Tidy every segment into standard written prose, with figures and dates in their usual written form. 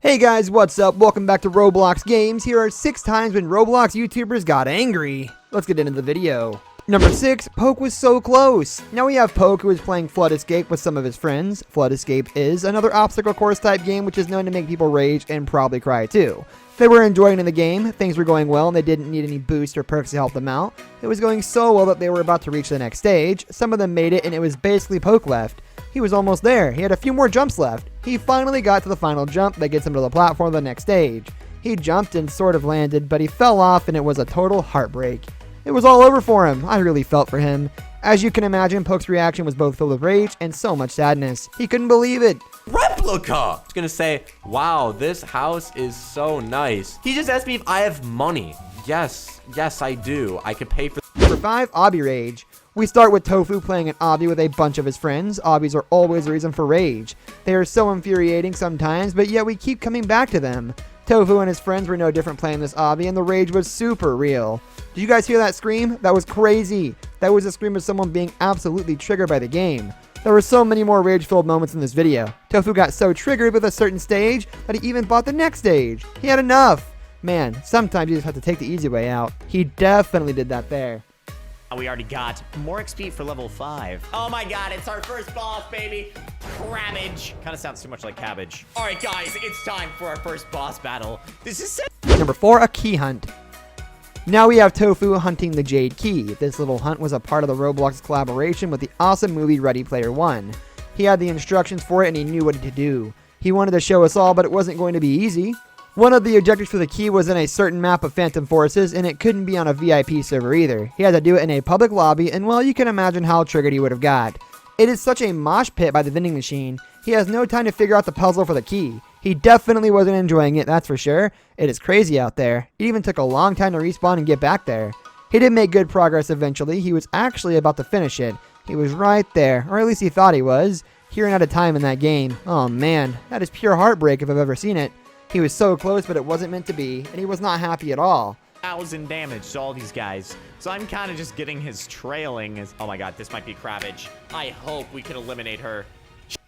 Hey guys, what's up? Welcome back to Roblox Games. Here are 6 times when Roblox YouTubers got angry. Let's get into the video. Number 6, Poke was so close. Now we have Poke, who is playing Flood Escape with some of his friends. Flood Escape is another obstacle course type game which is known to make people rage and probably cry too. They were enjoying the game, things were going well, and they didn't need any boost or perks to help them out. It was going so well that they were about to reach the next stage. Some of them made it, and it was basically Poke left. He was almost there. He had a few more jumps left. He finally got to the final jump that gets him to the platform of the next stage. He jumped and sort of landed, but he fell off, and it was a total heartbreak. It was all over for him. I really felt for him. As you can imagine, Poke's reaction was both filled with rage and so much sadness. He couldn't believe it. Replica! I was gonna say, wow, this house is so nice. He just asked me if I have money. Yes, I do. I could pay for. Number 5, Obby Rage. We start with Tofu playing an obby with a bunch of his friends. Obbies are always a reason for rage. They are so infuriating sometimes, but yet we keep coming back to them. Tofu and his friends were no different playing this obby, and the rage was super real. Did you guys hear that scream? That was crazy. That was a scream of someone being absolutely triggered by the game. There were so many more rage-filled moments in this video. Tofu got so triggered with a certain stage that he even bought the next stage. He had enough. Man, sometimes you just have to take the easy way out. He definitely did that there. We already got more XP for level 5. Oh my god, it's our first boss, baby. Crabbage. Kind of sounds too much like cabbage. All right, guys, it's time for our first boss battle. This is Number 4, a key hunt. Now we have Tofu hunting the Jade Key. This little hunt was a part of the Roblox collaboration with the awesome movie Ready Player One. He had the instructions for it and he knew what to do. He wanted to show us all, but it wasn't going to be easy. One of the objectives for the key was in a certain map of Phantom Forces, and it couldn't be on a VIP server either. He had to do it in a public lobby, and well, you can imagine how triggered he would have got. It is such a mosh pit by the vending machine. He has no time to figure out the puzzle for the key. He definitely wasn't enjoying it, that's for sure. It is crazy out there. It even took a long time to respawn and get back there. He did make good progress eventually. He was actually about to finish it. He was right there, or at least he thought he was. He ran out of time in that game. Oh man, that is pure heartbreak if I've ever seen it. He was so close, but it wasn't meant to be, and he was not happy at all. 1,000 damage to all these guys. So I'm kind of just getting his trailing. Oh my god, this might be Crabbage. I hope we can eliminate her.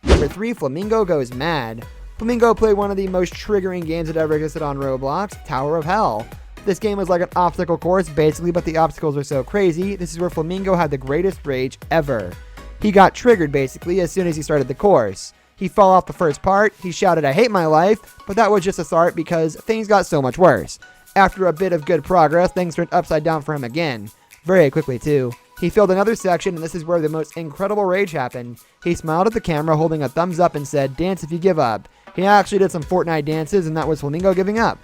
Number 3, Flamingo Goes Mad. Flamingo played one of the most triggering games that ever existed on Roblox, Tower of Hell. This game was like an obstacle course, basically, but the obstacles were so crazy. This is where Flamingo had the greatest rage ever. He got triggered, basically, as soon as he started the course. He fell off the first part, he shouted, "I hate my life," but that was just a start because things got so much worse. After a bit of good progress, things turned upside down for him again. Very quickly, too. He failed another section, and this is where the most incredible rage happened. He smiled at the camera, holding a thumbs up, and said, "Dance if you give up." He actually did some Fortnite dances, and that was Flamingo giving up.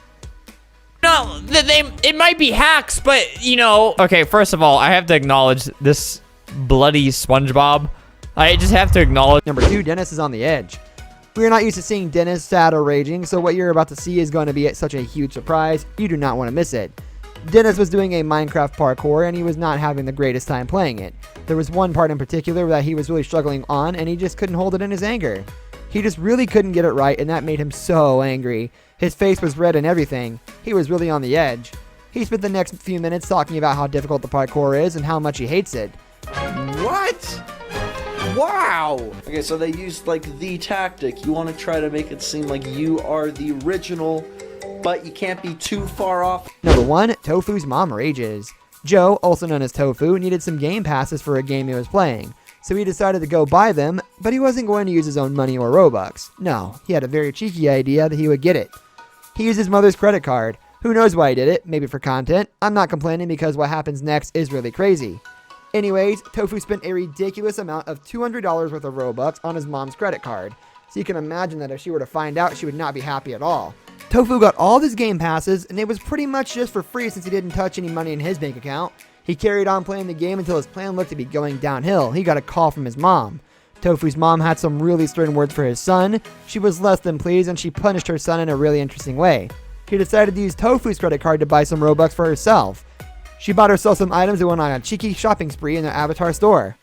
No, it might be hacks, but, you know. Okay, first of all, I have to acknowledge this bloody SpongeBob. I just have to acknowledge. Number 2, Denis is on the edge. We are not used to seeing Denis sad or raging, so what you're about to see is going to be such a huge surprise. You do not want to miss it. Denis was doing a Minecraft parkour, and he was not having the greatest time playing it. There was one part in particular that he was really struggling on, and he just couldn't hold it in his anger. He just really couldn't get it right, and that made him so angry. His face was red and everything. He was really on the edge. He spent the next few minutes talking about how difficult the parkour is and how much he hates it. What? Wow! Okay, so they used like the tactic. You want to try to make it seem like you are the original, but you can't be too far off. Number 1, Tofu's mom rages. Joe, also known as Tofu, needed some game passes for a game he was playing. So he decided to go buy them, but he wasn't going to use his own money or Robux. No, he had a very cheeky idea that he would get it. He used his mother's credit card. Who knows why he did it? Maybe for content. I'm not complaining because what happens next is really crazy. Anyways, Tofu spent a ridiculous amount of $200 worth of Robux on his mom's credit card. So you can imagine that if she were to find out, she would not be happy at all. Tofu got all of his game passes, and it was pretty much just for free since he didn't touch any money in his bank account. He carried on playing the game until his plan looked to be going downhill. He got a call from his mom. Tofu's mom had some really stern words for his son. She was less than pleased, and she punished her son in a really interesting way. She decided to use Tofu's credit card to buy some Robux for herself. She bought herself some items and went on a cheeky shopping spree in their avatar store.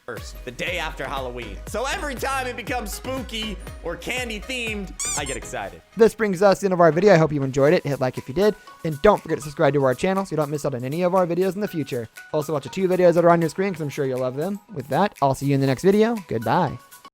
The day after Halloween. So every time it becomes spooky or candy themed, I get excited. This brings us to the end of our video. I hope you enjoyed it. Hit like if you did. And don't forget to subscribe to our channel so you don't miss out on any of our videos in the future. Also watch the 2 videos that are on your screen because I'm sure you'll love them. With that, I'll see you in the next video. Goodbye.